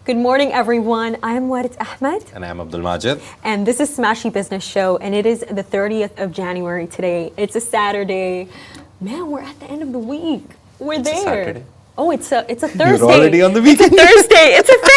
Good morning, everyone. I am Warid Ahmed. And I'm Abdul Majid. And this is Smashi Business Show, and it is the 30th of January today. It's a Saturday. Man, we're at the end of the week. We're there. It's a Saturday. Oh, it's a Thursday. You're already on the weekend. It's a Thursday.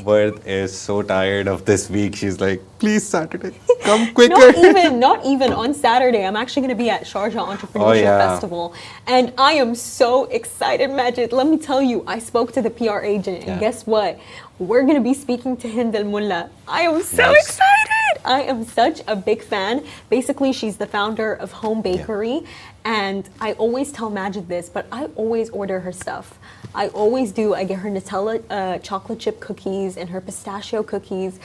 Bird is so tired of this week. She's like, please, Saturday, come quicker. Not even on Saturday. I'm actually going to be at Sharjah Entrepreneurship Festival. And I am so excited, Majid. Let me tell you, I spoke to the PR agent, and guess what? We're going to be speaking to Hind Al Mulla. I am so excited. I am such a big fan. Basically, she's the founder of Home Bakery. And I always tell Majid this, but I always order her stuff. I always do. I get her Nutella chocolate chip cookies and her pistachio cookies.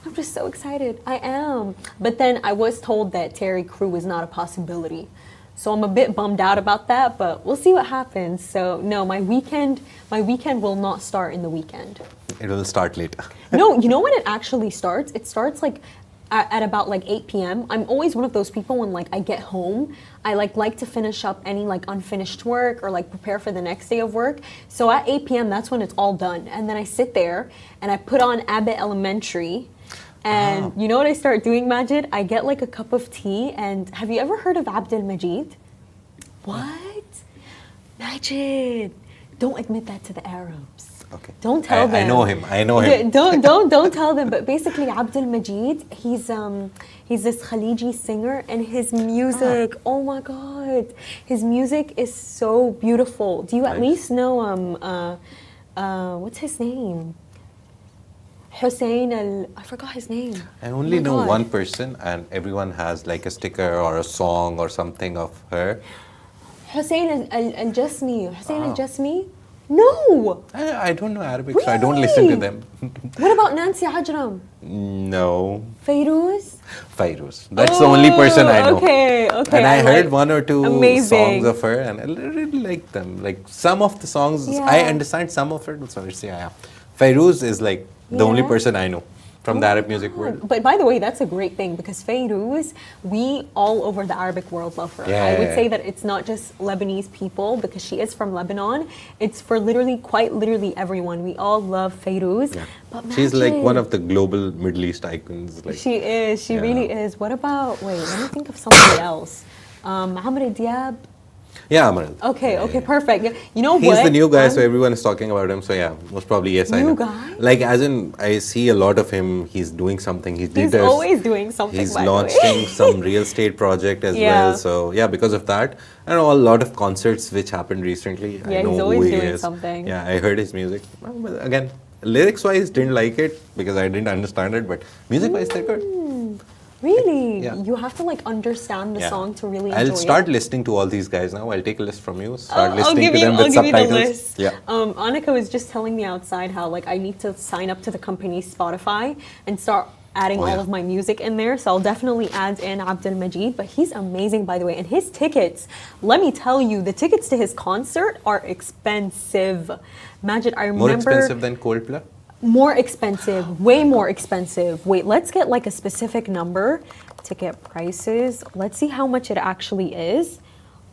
I'm just so excited. I am. But then I was told that Terry Crew is not a possibility. So I'm a bit bummed out about that, but we'll see what happens. So no, my weekend will not start in the weekend. It will start later. No, you know when it actually starts? It starts like at about like 8 p.m. I'm always one of those people when like I get home, I like to finish up any like unfinished work or like prepare for the next day of work. So at 8 p.m. that's when it's all done. And then I sit there and I put on Abbott Elementary. And you know what I start doing, Majid? I get like a cup of tea. And have you ever heard of Abdul Majid? What? Majid, don't admit that to the Arabs. Okay. Don't tell them. I know him. Don't tell them. But basically, Abdul Majid, he's this Khaliji singer, and his music. Oh my God, his music is so beautiful. Do you at least know what's his name? I forgot his name. I only know one person, and everyone has like a sticker or a song or something of her. Hussein al-Jasmi. Hussein al-Jasmi. No! I don't know Arabic, really? so I don't listen to them. What about Nancy Ajram? No. Fairuz? That's the only person I know. Okay. And I heard one or two songs of her, and I really like them. Like some of the songs, I understand some of it. So Fairuz is like the only person I know from the Arab music world. But by the way, that's a great thing because Fairuz, we all over the Arabic world love her. I would say that it's not just Lebanese people because she is from Lebanon. It's for quite literally everyone. We all love Fairuz. Yeah. But she's like one of the global Middle East icons. Like, she is. She really is. What about, let me think of somebody else. Amr Diab. Yeah, Amr. Okay, perfect. You know what? He's the new guy, so everyone is talking about him. So yeah, most probably yes, I know. New guy? Like as in, I see a lot of him. He's doing something. He's always doing something. He's launching some real estate project as well. So yeah, because of that, I know a lot of concerts which happened recently. I know he's always who he doing is. something. Yeah, I heard his music. But again, lyrics-wise, didn't like it because I didn't understand it. But music-wise, they're good. Really? Yeah. You have to like understand the song to really enjoy it. I'll start listening to all these guys now. I'll take a list from you. Start listening to them I'll with give subtitles. You the list. Yeah. Annika was just telling me outside how like I need to sign up to the company's Spotify and start adding all of my music in there. So I'll definitely add in Abdul Majid. But he's amazing, by the way. And his tickets, let me tell you, the tickets to his concert are expensive. Majid, I remember... More expensive than Coldplay? More expensive, way more expensive. Wait, let's get like a specific number. Ticket prices. Let's see how much it actually is.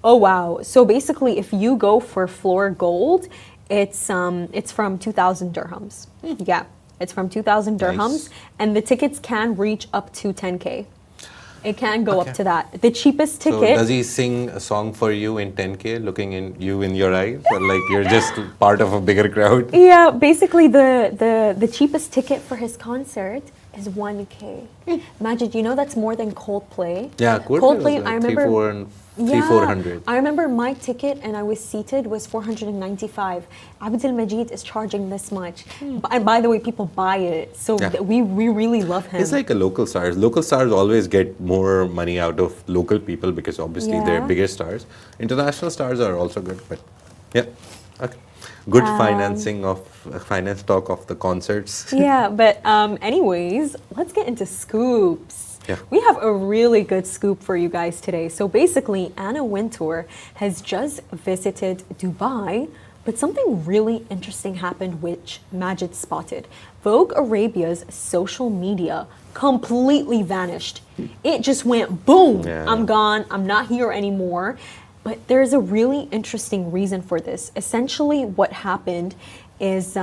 Oh wow. So basically if you go for floor gold, it's from 2,000 dirhams. Yeah, it's from 2,000 dirhams and the tickets can reach up to 10K. It can go up to that. The cheapest ticket. So does he sing a song for you in 10K, looking in your eyes, or like you're just part of a bigger crowd? Yeah, basically the cheapest ticket for his concert is 1K. Majid, you know that's more than Coldplay. Yeah, Coldplay was like I remember 400. I remember my ticket and I was seated was 495. Abdul Majid is charging this much. And by the way, people buy it. So we really love him. It's like a local stars. Local stars always get more money out of local people because obviously they're bigger stars. International stars are also good, but yeah. Okay. Good finance talk of the concerts. Yeah, but anyways, let's get into scoops. Yeah. We have a really good scoop for you guys today. So basically, Anna Wintour has just visited Dubai, but something really interesting happened which Majid spotted. Vogue Arabia's social media completely vanished. It just went boom, I'm gone, I'm not here anymore. But there's a really interesting reason for this. Essentially what happened is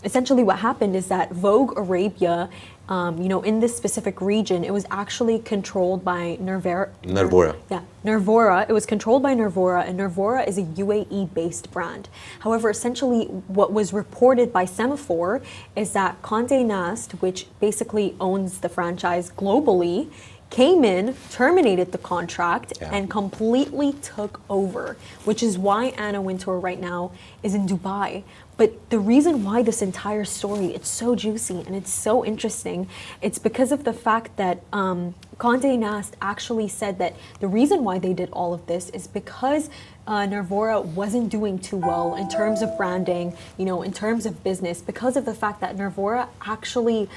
essentially what happened is that Vogue Arabia, in this specific region, it was actually controlled by Nervora. Yeah, Nervora. It was controlled by Nervora, and Nervora is a UAE-based brand. However, essentially, what was reported by Semaphore is that Condé Nast, which basically owns the franchise globally, came in, terminated the contract, and completely took over, which is why Anna Wintour right now is in Dubai. But the reason why this entire story, it's so juicy and it's so interesting, it's because of the fact that Condé Nast actually said that the reason why they did all of this is because Nervora wasn't doing too well in terms of branding, in terms of business, because of the fact that Nervora actually,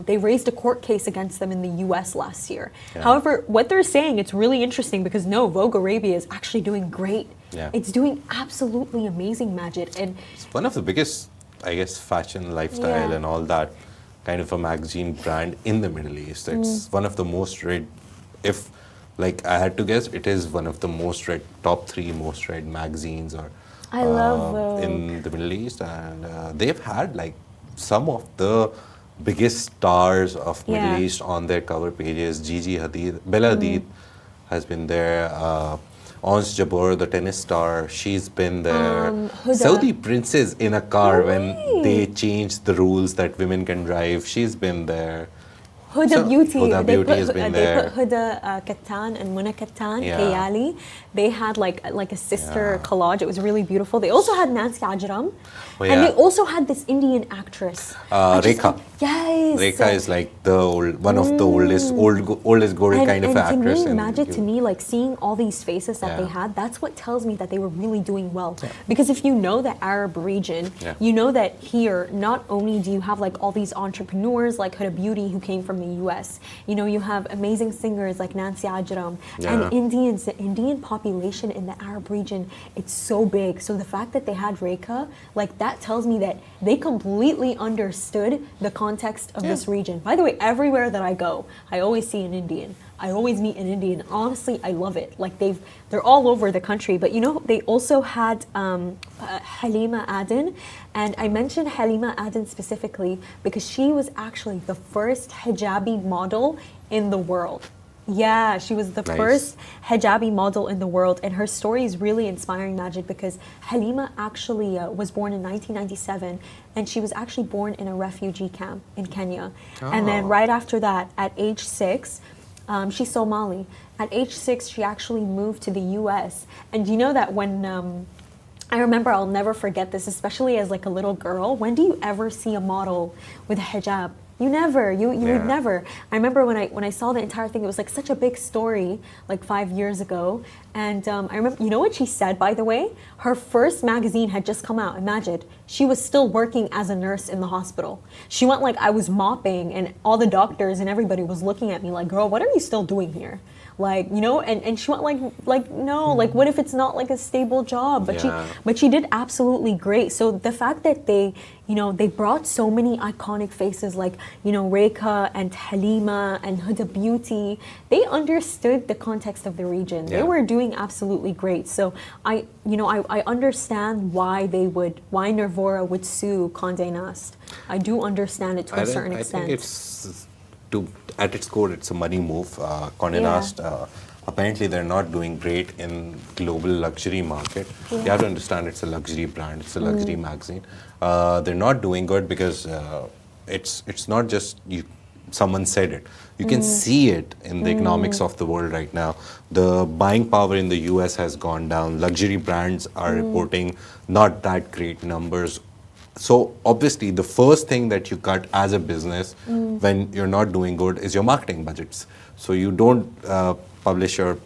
they raised a court case against them in the US last year. Yeah. However, what they're saying, it's really interesting because no, Vogue Arabia is actually doing great. Yeah. It's doing absolutely amazing, Majid. And it's one of the biggest, I guess, fashion, lifestyle and all that kind of a magazine brand in the Middle East. It's one of the most read, if like I had to guess, it is one of the most read, top 3 most read magazines or I love in the Middle East. And they've had like some of the biggest stars of Middle East on their cover pages. Gigi Hadid, Bella Hadid has been there. Ons Jabeur, the tennis star, she's been there. Saudi princess in a car when they changed the rules that women can drive, she's been there. Huda Beauty. Huda Beauty has been there. They put Huda Kattan and Muna Kattan, Kayali. They had like a sister collage. It was really beautiful. They also had Nancy Ajram. And they also had this Indian actress. Rekha. Yes. Rekha is like one of the oldest gold kind of actress. And Majid, to me, like seeing all these faces that they had, that's what tells me that they were really doing well. Yeah. Because if you know the Arab region, you know that here, not only do you have like all these entrepreneurs like Huda Beauty who came from the US, you have amazing singers like Nancy Ajram, and Indians, the Indian population in the Arab region, it's so big. So the fact that they had Rekha, like that tells me that they completely understood the context of this region. By the way, everywhere that I go, I always see an Indian. I always meet an Indian. Honestly, I love it. Like they're all over the country. But they also had Halima Aden, and I mentioned Halima Aden specifically because she was actually the first hijabi model in the world. Yeah, she was the first hijabi model in the world, and her story is really inspiring, Majid, because Halima actually was born in 1997, and she was actually born in a refugee camp in Kenya. And then right after that, at age 6, she's Somali. At age 6, she actually moved to the US. And you know that when, I remember, I'll never forget this, especially as like a little girl, when do you ever see a model with a hijab? You never, you would never. I remember when I saw the entire thing, it was like such a big story, like 5 years ago. And I remember, you know what she said, by the way? Her first magazine had just come out. Imagine, she was still working as a nurse in the hospital. She went like, I was mopping and all the doctors and everybody was looking at me like, girl, what are you still doing here? Like, and she went like no, like what if it's not like a stable job? But she did absolutely great. So the fact that they brought so many iconic faces like, Rekha and Halima and Huda Beauty, they understood the context of the region. They were doing absolutely great. So I understand why Nervora would sue Condé Nast. I do understand it to a certain extent. I think it's at its core, it's a money move. Condé Nast, apparently they're not doing great in global luxury market. You have to understand it's a luxury brand, it's a luxury magazine. They're not doing good because it's not just someone said it. You can see it in the economics of the world right now. The buying power in the US has gone down. Luxury brands are reporting not that great numbers. So obviously the first thing that you cut as a business when you're not doing good is your marketing budgets. So you don't publish your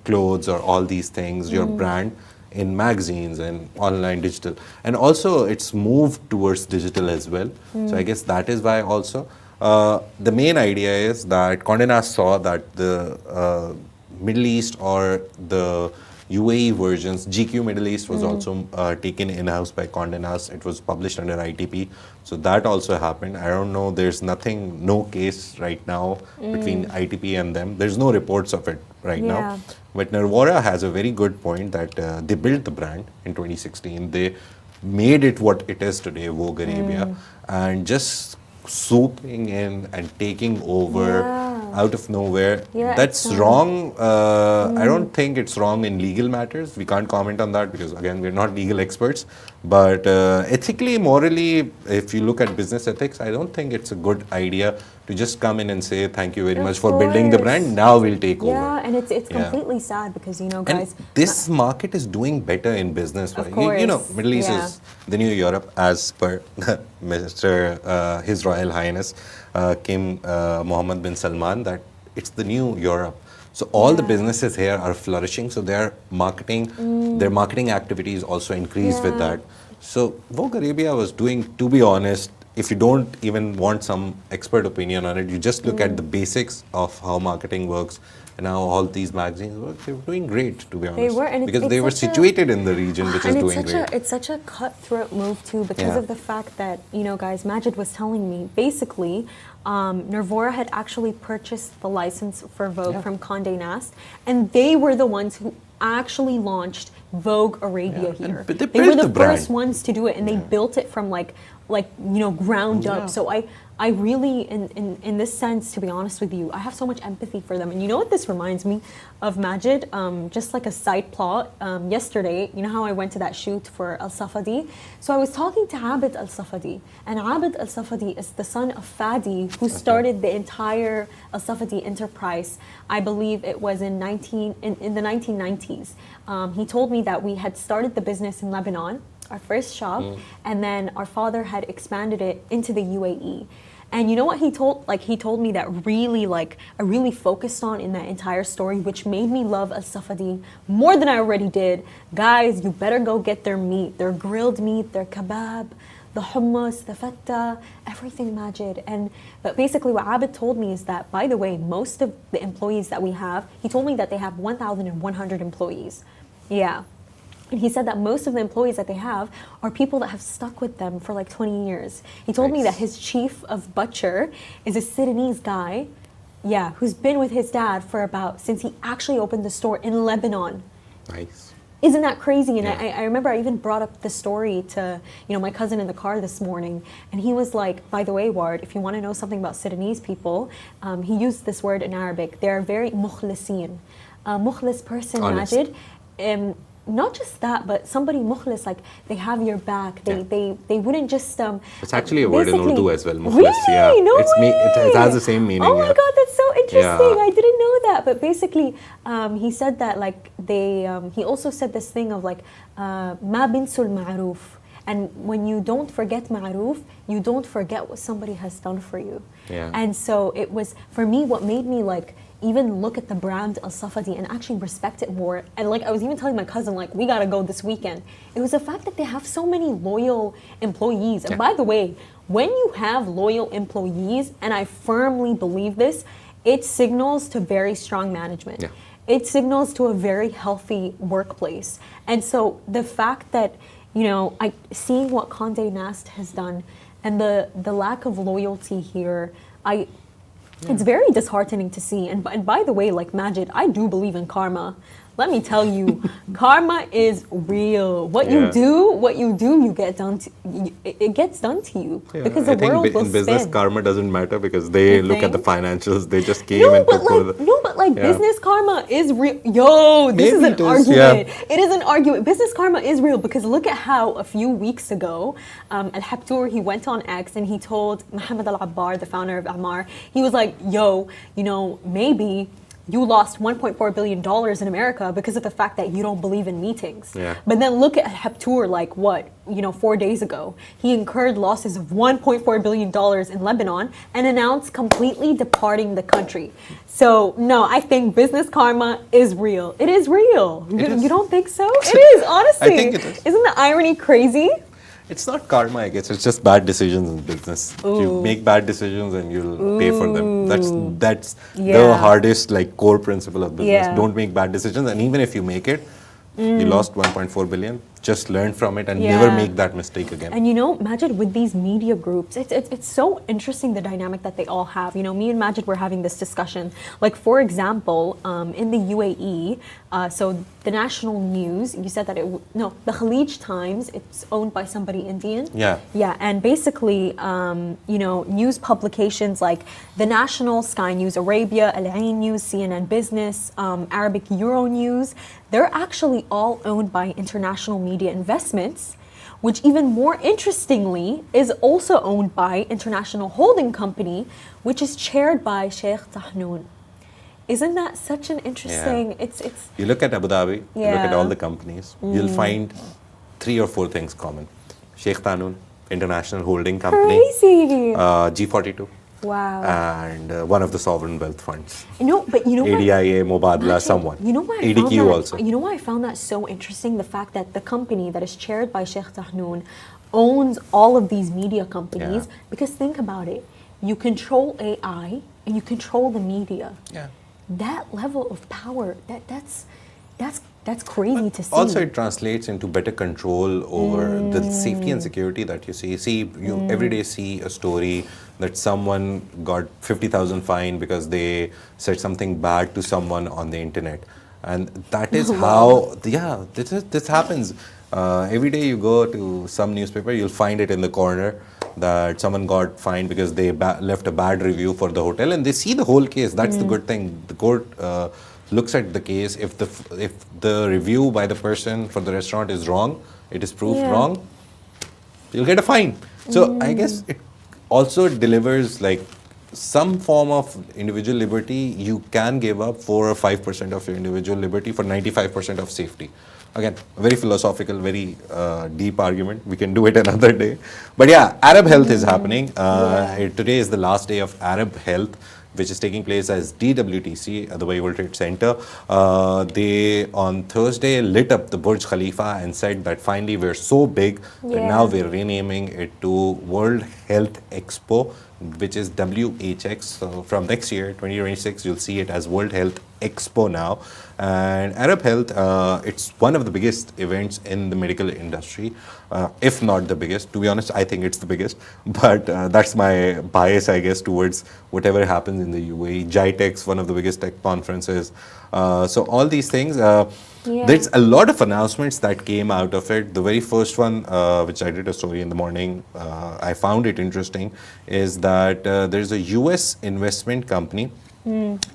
clothes or all these things, your brand in magazines and online digital. And also it's moved towards digital as well. So I guess that is why also. The main idea is that Condé Nast saw that the Middle East or the UAE versions, GQ Middle East was also taken in-house by Condé Nast. It was published under ITP. So that also happened. I don't know, there's no case right now between ITP and them. There's no reports of it right now. But Nervora has a very good point that they built the brand in 2016. They made it what it is today, Vogue Arabia, and just swooping in and taking over out of nowhere. That's wrong. I don't think it's wrong in legal matters. We can't comment on that because, again, we're not legal experts. But ethically, morally, if you look at business ethics, I don't think it's a good idea to just come in and say, thank you very much for building the brand. Now we'll take over. Yeah, and it's completely sad because, you know, guys. And this market is doing better in business. Of course. You know, Middle East is the new Europe, as per Mr. His Royal Highness King Mohammed bin Salman, that it's the new Europe. So all the businesses here are flourishing. So their marketing activities also increased with that. So Vogue Arabia was doing, to be honest, if you don't even want some expert opinion on it, you just look at the basics of how marketing works and how all these magazines work. They were doing great, to be honest. They were, and because they were situated in the region, which is doing great. It's such a cutthroat move too, because of the fact that, you know, guys, Majid was telling me basically, Nervora had actually purchased the license for Vogue from Condé Nast, and they were the ones who actually launched Vogue Arabia here. But they were the brand. first ones to do it, and they built it from like you know, ground up. So I really, in this sense, to be honest with you, I have so much empathy for them. And you know what this reminds me of, Majid? Just like a side plot. Yesterday, you know how I went to that shoot for Al Safadi? So I was talking to Abid Al Safadi, and Abid Al Safadi is the son of Fadi, who started the entire Al Safadi enterprise. I believe it was in the 1990s. He told me that we had started the business in Lebanon, our first shop, and then our father had expanded it into the UAE. And you know what he told me that really, I really focused on in that entire story, which made me love Al Safadi more than I already did. Guys, you better go get their meat, their grilled meat, their kebab, the hummus, the fatta, everything, Majid. But basically what Abid told me is that, by the way, most of the employees that we have, he told me that they have 1,100 employees. Yeah. And he said that most of the employees that they have are people that have stuck with them for like 20 years. He told me that his chief of butcher is a Sudanese guy, who's been with his dad for since he actually opened the store in Lebanon. Nice. Isn't that crazy? And I remember I even brought up the story to, you know, my cousin in the car this morning, and he was like, by the way, Ward, if you want to know something about Sudanese people, he used this word in Arabic. They're very mukhlisin. Mukhlis person, Honest. Majid. Not just that, but somebody mukhlis, like they have your back. They wouldn't just. It's actually a word in Urdu as well. Mukhlis, really? No way. It has the same meaning. Oh my God, that's so interesting. Yeah. I didn't know that. But basically, he said that like they. He also said this thing of like ma binsul ma'ruf. And when you don't forget ma'ruf, you don't forget what somebody has done for you. Yeah. And so it was, for me, what made me like even look at the brand Al Safadi and actually respect it more. And like I was even telling my cousin, like, we gotta go this weekend. It was the fact that they have so many loyal employees. And by the way, when you have loyal employees, and I firmly believe this, it signals to very strong management. Yeah. It signals to a very healthy workplace. And so the fact that, you know, seeing what Condé Nast has done and the lack of loyalty here, it's very disheartening to see. And by the way, like Majid, I do believe in karma. Let me tell you, karma is real. What you do, you get done to. It gets done to you because the world will spin. In business, karma doesn't matter because they look at the financials. They just came and took over. Business karma is real. Yo, this is an argument. It is an argument. Business karma is real because look at how a few weeks ago, Al-Habtour, he went on X and he told Mohammed Al-Abbar, the founder of Amar, he was like, yo, you know, maybe you lost $1.4 billion in America because of the fact that you don't believe in meetings. Yeah. But then look at Habtour, like 4 days ago. He incurred losses of $1.4 billion in Lebanon and announced completely departing the country. So, no, I think business karma is real. It is real. You don't think so? It is, honestly. I think it is. Isn't the irony crazy? It's not karma, I guess. It's just bad decisions in business. You make bad decisions and you'll pay for them. That's the hardest, core principle of business. Yeah. Don't make bad decisions. And even if you make it, you lost 1.4 billion. just learn from it and never make that mistake again. And Majid, with these media groups, it's so interesting the dynamic that they all have. Me and Majid were having this discussion. Like, for example, in the UAE, so the national news, you said that the Khalij Times, it's owned by somebody Indian. Yeah. Yeah, and basically, news publications like the National, Sky News Arabia, Al Ain News, CNN Business, Arabic Euronews, they're actually all owned by International Media Investments, which even more interestingly is also owned by International Holding Company, which is chaired by Sheikh Tahnoon. Isn't that such an interesting? It's. You look at Abu Dhabi, you look at all the companies, you'll find 3 or 4 things common. Sheikh Tahnoon, International Holding Company, crazy. G42. Wow. And one of the sovereign wealth funds. But ADIA, Mubadala, someone. ADQ also. You know why I found that so interesting? The fact that the company that is chaired by Sheikh Tahnoon owns all of these media companies. Because think about it. You control AI and you control the media. Yeah. That level of power, that's crazy to see. Also, it translates into better control over the safety and security that you see. You every day see a story that someone got 50,000 fine because they said something bad to someone on the internet. And that is how, this happens. Every day you go to some newspaper, you'll find it in the corner that someone got fined because they left a bad review for the hotel, and they see the whole case. That's the good thing. The court looks at the case. If the review by the person for the restaurant is wrong, it is proved wrong, you'll get a fine. So I guess it also delivers like some form of individual liberty. You can give up 4 or 5% of your individual liberty for 95% of safety. Again, very philosophical, very deep argument. We can do it another day. But yeah, Arab Health is happening. Today is the last day of Arab Health, which is taking place as DWTC at the World Trade Center. They on Thursday lit up the Burj Khalifa and said that finally we're so big that now we're renaming it to World Health Expo, which is WHX. So from next year, 2026, you'll see it as World Health Expo now. And Arab Health, it's one of the biggest events in the medical industry, if not the biggest. To be honest, I think it's the biggest, but that's my bias, I guess, towards whatever happens in the UAE. GITEX, one of the biggest tech conferences. So all these things, there's a lot of announcements that came out of it. The very first one, which I did a story in the morning, I found it interesting, is that there's a US investment company.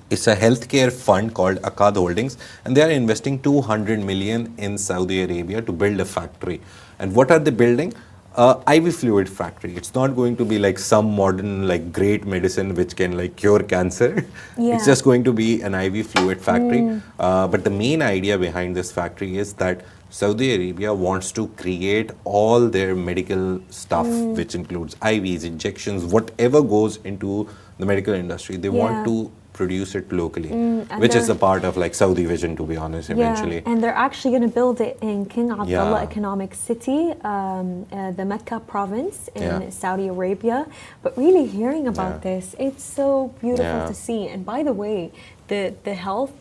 It's a healthcare fund called Akkad Holdings, and they are investing 200 million in Saudi Arabia to build a factory. And what are they building? IV fluid factory. It's not going to be like some modern like great medicine which can like cure cancer. It's just going to be an IV fluid factory. But the main idea behind this factory is that Saudi Arabia wants to create all their medical stuff, which includes IVs, injections, whatever goes into the medical industry. They want to produce it locally, which is a part of like Saudi vision, to be honest, eventually. And they're actually going to build it in King Abdullah Economic City, the Mecca province in Saudi Arabia. But really hearing about this, it's so beautiful to see. And by the way, the health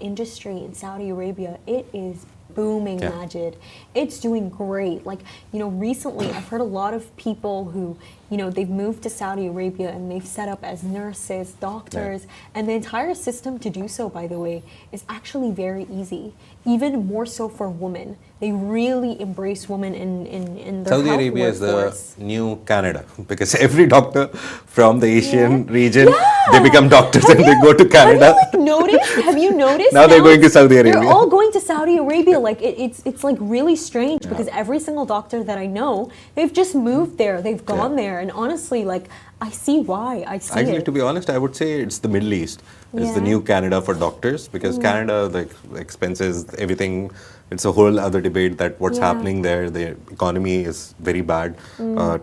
industry in Saudi Arabia, it is booming, Majid. It's doing great. Like, recently I've heard a lot of people who, they've moved to Saudi Arabia and they've set up as nurses, doctors, and the entire system to do so, by the way, is actually very easy. Even more so for women. They really embrace women in their Saudi health Arabia workforce. is the new Canada, because every doctor from the Asian region, they become doctors and they go to Canada. Have you noticed? Now they're going to Saudi Arabia. They're all going to Saudi Arabia. Like it's like really strange because every single doctor that I know, they've just moved there. They've gone there, and honestly, like I see why. Actually, to be honest, I would say it's the Middle East. It's the new Canada for doctors, because Canada, the expenses, everything, it's a whole other debate that what's happening there. The economy is very bad.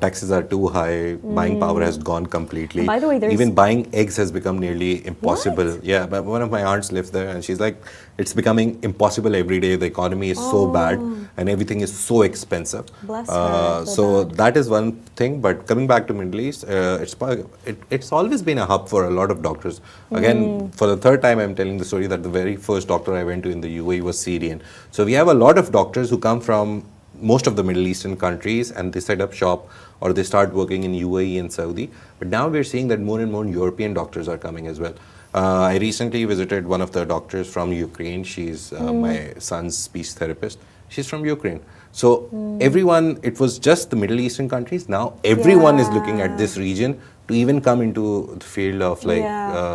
Taxes are too high. Buying power has gone completely. And by the way, even buying eggs has become nearly impossible. What? Yeah, but one of my aunts lives there, and she's like, it's becoming impossible every day. The economy is so bad. and everything is so expensive. Bless her. So that is one thing. But coming back to Middle East, it's always been a hub for a lot of doctors. Again, for the third time, I'm telling the story that the very first doctor I went to in the UAE was Syrian. So we have a lot of doctors who come from most of the Middle Eastern countries, and they set up shop or they start working in UAE and Saudi. But now we're seeing that more and more European doctors are coming as well. I recently visited one of the doctors from Ukraine. She's my son's speech therapist. She's from Ukraine. So everyone, it was just the Middle Eastern countries. Now everyone is looking at this region to even come into the field of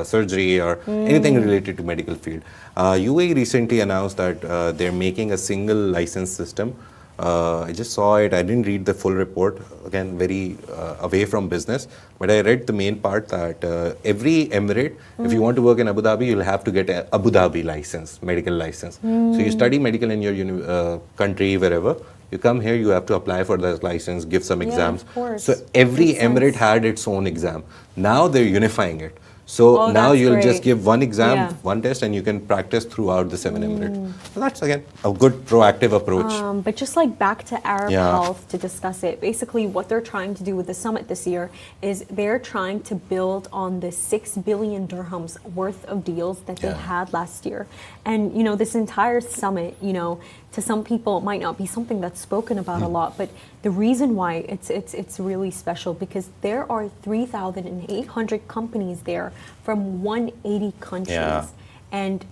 surgery or anything related to medical field. UAE recently announced that they're making a single license system. I just saw it. I didn't read the full report. Again, very away from business. But I read the main part that every emirate, if you want to work in Abu Dhabi, you'll have to get an Abu Dhabi license, medical license. So you study medical in your country, wherever. You come here, you have to apply for that license, give some exams. Of course. So every emirate had its own exam. Now they're unifying it. So now you'll just give one exam, one test, and you can practice throughout the 7 Emirates. So that's, again, a good proactive approach. But just like back to Arab health to discuss it, basically what they're trying to do with the summit this year is they're trying to build on the 6 billion dirhams worth of deals that they had last year. And, you know, this entire summit, you know, to some people it might not be something that's spoken about a lot, but the reason why it's really special because there are 3,800 companies there from 180 countries. And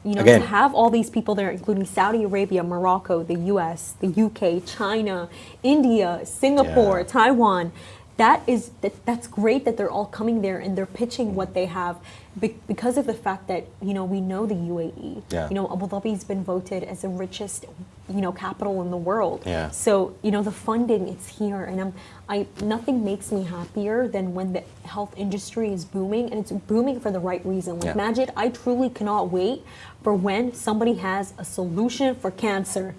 you know, to have all these people there, including Saudi Arabia, Morocco, the US, the UK, China, India, Singapore, Taiwan, that's great that they're all coming there and they're pitching what they have because of the fact that, you know, we know the UAE. You know, Abu Dhabi's been voted as the richest, you know, capital in the world. So, you know, the funding, it's here. And nothing makes me happier than when the health industry is booming, and it's booming for the right reason. Like Majid, I truly cannot wait for when somebody has a solution for cancer.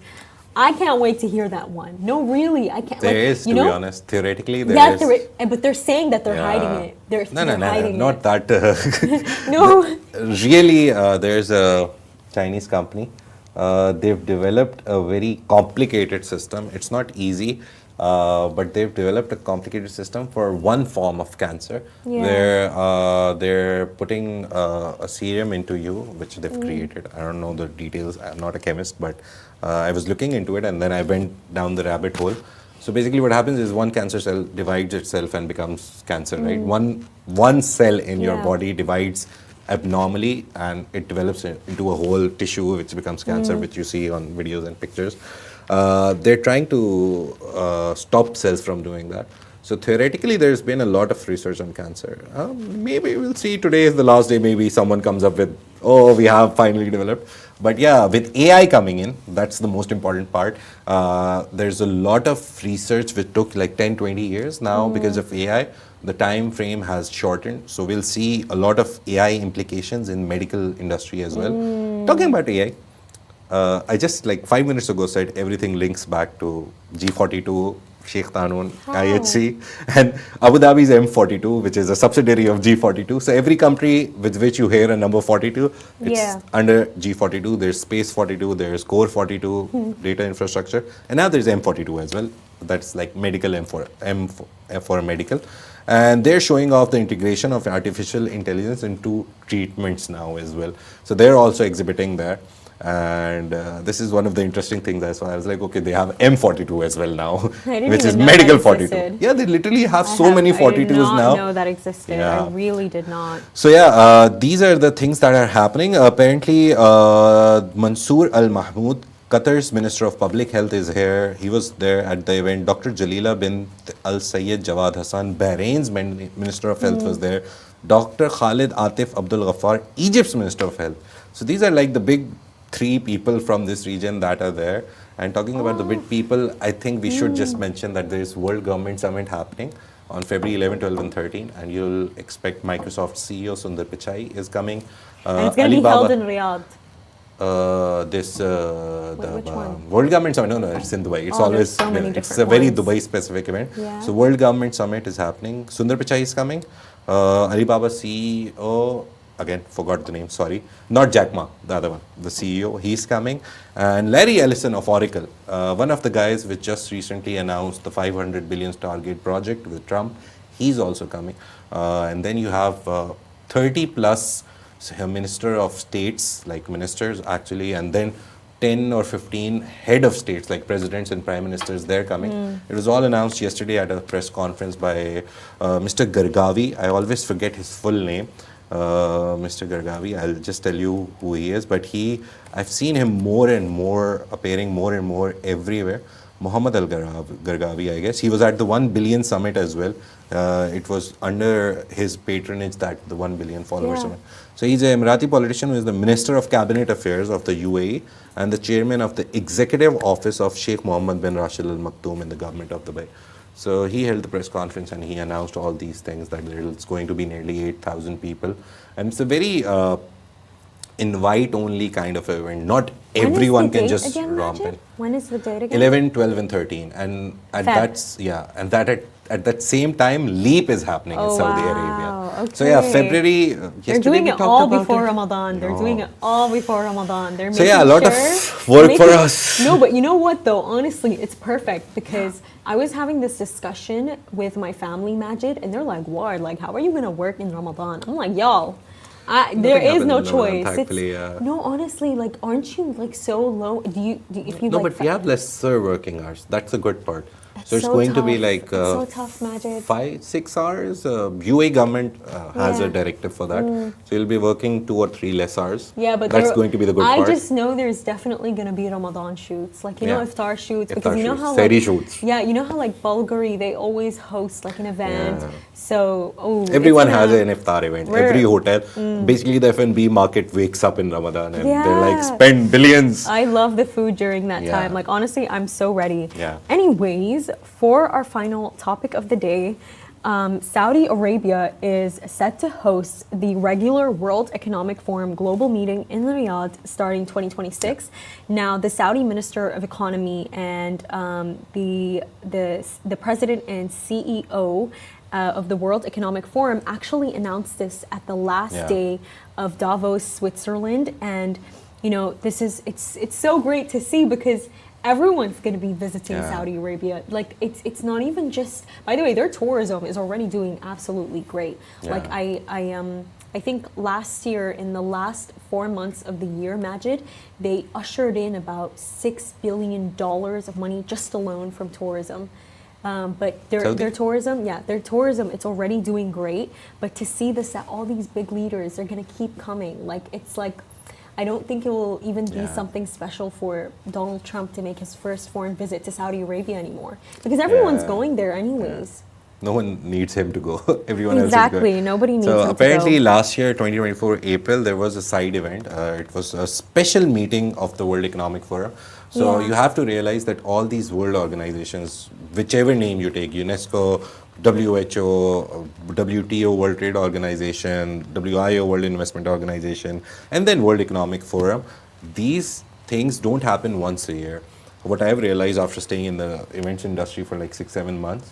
I can't wait to hear that one. No, really, I can't. There is, to be honest, theoretically, there is. But they're saying that they're hiding it. They're hiding not it. that. No. Really, there's a Chinese company. They've developed a very complicated system. It's not easy, but they've developed a complicated system for one form of cancer. They're putting a serum into you, which they've created. I don't know the details. I'm not a chemist, but I was looking into it, and then I went down the rabbit hole. So basically what happens is one cancer cell divides itself and becomes cancer, right? One cell in your body divides abnormally and it develops into a whole tissue which becomes cancer, which you see on videos and pictures. They're trying to stop cells from doing that. So theoretically, there's been a lot of research on cancer. Maybe we'll see today is the last day. Maybe someone comes up with, oh, we have finally developed. But yeah, with AI coming in, that's the most important part. There's a lot of research which took like 10, 20 years now because of AI. The time frame has shortened. So we'll see a lot of AI implications in medical industry as well. Talking about AI, I just like 5 minutes ago said everything links back to G42, Sheikh Qanun, IHC, and Abu Dhabi's M42, which is a subsidiary of G42. So every country with which you hear a number 42, it's under G42. There's Space 42, there's Core 42, data infrastructure, and now there's M42 as well. That's like medical M for medical. And they're showing off the integration of artificial intelligence into treatments now as well. So they're also exhibiting there. And this is one of the interesting things I saw. I was like, okay, they have M42 as well now, which is medical 42. Yeah, they literally have many 42s now. I did not know that existed. I really did not. So yeah, these are the things that are happening. Apparently, Mansoor Al Mahmoud, Qatar's Minister of Public Health, is here. He was there at the event. Dr. Jalila bin Al Sayyed Jawad Hassan, Bahrain's Minister of Health, was there. Dr. Khalid Atif Abdul Ghaffar, Egypt's Minister of Health. So these are like the big 3 people from this region that are there. And talking about the big people, I think we should just mention that there is World Government Summit happening on February 11, 12, and 13. And you'll expect Microsoft CEO Sundar Pichai is coming. And it's going to be held in Riyadh. Which one? World Government Summit. No, it's in Dubai. It's always it's a very Dubai specific event. So World Government Summit is happening. Sundar Pichai is coming. Alibaba CEO again, forgot the name, sorry. Not Jack Ma, the other one, the CEO, he's coming. And Larry Ellison of Oracle, one of the guys which just recently announced the 500 billion Stargate project with Trump, he's also coming. And then you have 30 plus minister of states, like ministers actually, and then 10 or 15 head of states, like presidents and prime ministers, they're coming. It was all announced yesterday at a press conference by Mr. Gargavi. I always forget his full name. Mr. Gargavi, I'll just tell you who he is, but I've seen him more and more, appearing more and more everywhere. Muhammad Al-Gargavi, I guess. He was at the 1 billion summit as well. It was under his patronage that the 1 billion follower summit. So he's an Emirati politician who is the Minister of Cabinet Affairs of the UAE and the chairman of the executive office of Sheikh Mohammed bin Rashid Al Maktoum in the government of Dubai. So he held the press conference and he announced all these things, that there's going to be nearly 8,000 people. And it's a very invite-only kind of event. Not everyone can just romp in. When is the date again? 11, 12, and 13. And at at that same time, Leap is happening in Saudi Arabia. Okay. So yeah, February. They're doing it all before Ramadan. They're doing it all before Ramadan. They're making a lot of work for us. No, but you know what though? Honestly, it's perfect because I was having this discussion with my family, Majid, and they're like, "What? Like, how are you gonna work in Ramadan?" I'm like, "Y'all, there is no choice." No, honestly, like, aren't you like so low? Do you if you no, like? But we have lesser working hours. That's the good part. So it's so going tough. to be like so tough, Majid. 5-6 hours. UAE government has a directive for that. So you'll be working 2 or 3 less hours. Yeah, but that's going to be the good part. I just know there's definitely going to be Ramadan shoots. Like, you know, iftar shoots. Because you know how Sehri shoots. Yeah, you know how like Bulgari, they always host like an event. Yeah. So, everyone has an iftar event. Every hotel. Basically, the F&B market wakes up in Ramadan and they're like, spend billions. I love the food during that time. Like, honestly, I'm so ready. Yeah. Anyways, for our final topic of the day, Saudi Arabia is set to host the regular World Economic Forum global meeting in Riyadh starting 2026. Now, the Saudi Minister of Economy and the president and CEO of the World Economic Forum actually announced this at the last day of Davos, Switzerland, and you know it's so great to see because everyone's going to be visiting Saudi Arabia. Like it's not even just. By the way, their tourism is already doing absolutely great. Like I think last year, in the last 4 months of the year, Majid, they ushered in about $6 billion of money just alone from tourism. But their tourism, it's already doing great. But to see this, that all these big leaders, they're going to keep coming. Like it's like. I don't think it will even be something special for Donald Trump to make his first foreign visit to Saudi Arabia anymore. Because everyone's going there anyways. No one needs him to go. Everyone else is Exactly. Nobody needs him to go. So apparently last year, 2024 April, there was a side event. It was a special meeting of the World Economic Forum. So you have to realize that all these world organizations, whichever name you take, UNESCO, WHO, WTO, World Trade Organization, WIO, World Investment Organization, and then World Economic Forum, these things don't happen once a year. What I've realized after staying in the events industry for like 6-7 months,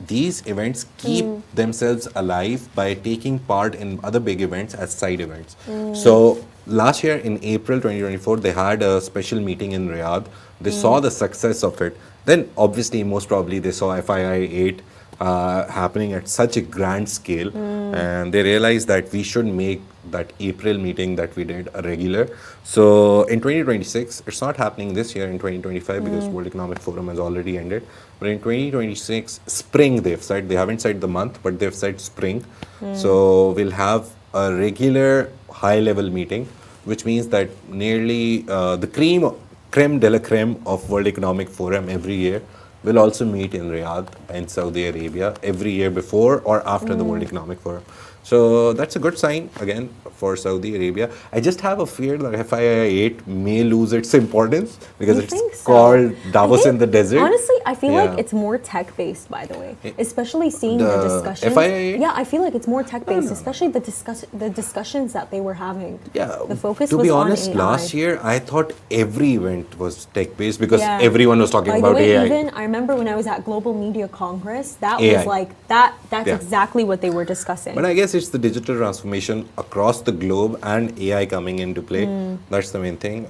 these events keep themselves alive by taking part in other big events as side events. So last year in April 2024, they had a special meeting in Riyadh. They saw the success of it. Then obviously, most probably, they saw FII 8 happening at such a grand scale, and they realized that we should make that April meeting that we did a regular. So in 2026, it's not happening this year in 2025 because World Economic Forum has already ended. But in 2026, spring, they've said, they haven't said the month, but they've said spring. So we'll have a regular high-level meeting, which means that nearly the creme de la creme of World Economic Forum every year will also meet in Riyadh and Saudi Arabia every year before or after the World Economic Forum. So that's a good sign, again, for Saudi Arabia. I just have a fear that FII 8 may lose its importance because it's called Davos in the desert. Honestly, I feel like it's more tech-based, by the way, especially seeing the discussions. FII 8? Yeah, I feel like it's more tech-based, especially the discussions that they were having. Yeah, the focus to was be honest, on AI. last year I thought every event was tech-based because everyone was talking about AI. Even I remember when I was at Global Media Congress, that was like that's exactly what they were discussing. But I guess it's the digital transformation across the globe and AI coming into play. That's the main thing.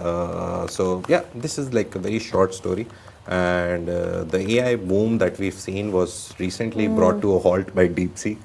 So yeah, this is like a very short story. And the AI boom that we've seen was recently brought to a halt by DeepSeek.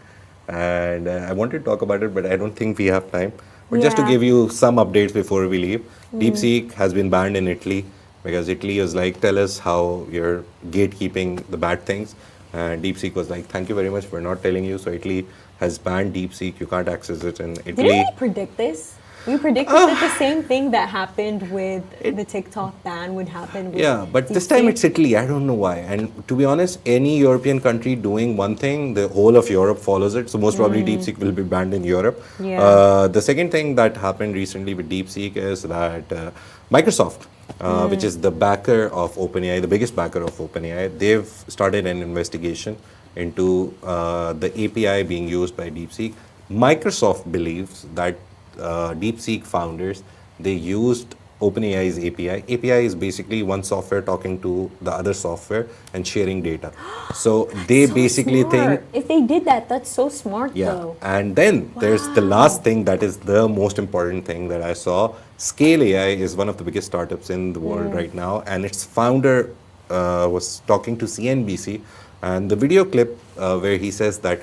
And I wanted to talk about it, but I don't think we have time. But just to give you some updates before we leave, DeepSeek has been banned in Italy because Italy was like, tell us how you're gatekeeping the bad things. And DeepSeek was like, thank you very much, we're not telling you. So Italy has banned DeepSeek, you can't access it in Italy. Didn't we predict this? We predicted that the same thing that happened with the TikTok ban would happen with but this time it's Italy. I don't know why. And to be honest, any European country doing one thing, the whole of Europe follows it. So most probably DeepSeek will be banned in Europe. The second thing that happened recently with DeepSeek is that Microsoft, which is the backer of OpenAI, the biggest backer of OpenAI, they've started an investigation into the API being used by DeepSeek. Microsoft believes that DeepSeek founders, they used OpenAI's API. API is basically one software talking to the other software and sharing data. So they basically think... If they did that, that's so smart though. And then there's the last thing that is the most important thing that I saw. Scale AI is one of the biggest startups in the world right now. And its founder was talking to CNBC. And the video clip where he says that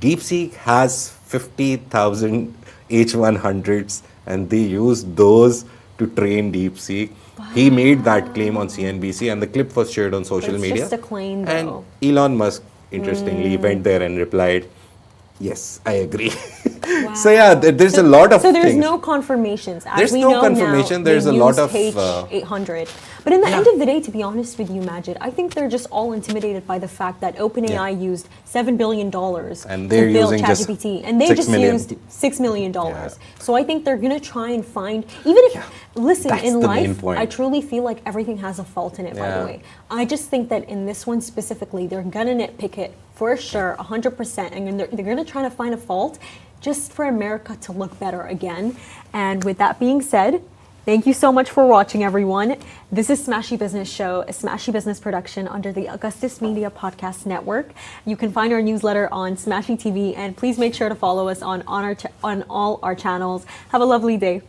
DeepSeek has 50,000 H100s and they use those to train DeepSeek. He made that claim on CNBC and the clip was shared on social media. It's just a claim though. And Elon Musk, interestingly, went there and replied, yes, I agree. So yeah, there's a lot of So there's things. no confirmations. As There's we no know confirmation. Now, there's a lot of H800. But in the end of the day, to be honest with you, Majid, I think they're just all intimidated by the fact that OpenAI used $7 billion and they're to build using just ChatGPT, and they 6 just million. used $6 million. So I think they're gonna try and find, even if listen, That's in the main life, point. I truly feel like everything has a fault in it. By the way, I just think that in this one specifically, they're gonna nitpick it for sure, 100%, and they're gonna try to find a fault just for America to look better again. And with that being said, thank you so much for watching, everyone. This is Smashi Business Show, a Smashi Business production under the Augustus Media Podcast Network. You can find our newsletter on Smashi TV, and please make sure to follow us on all our channels. Have a lovely day.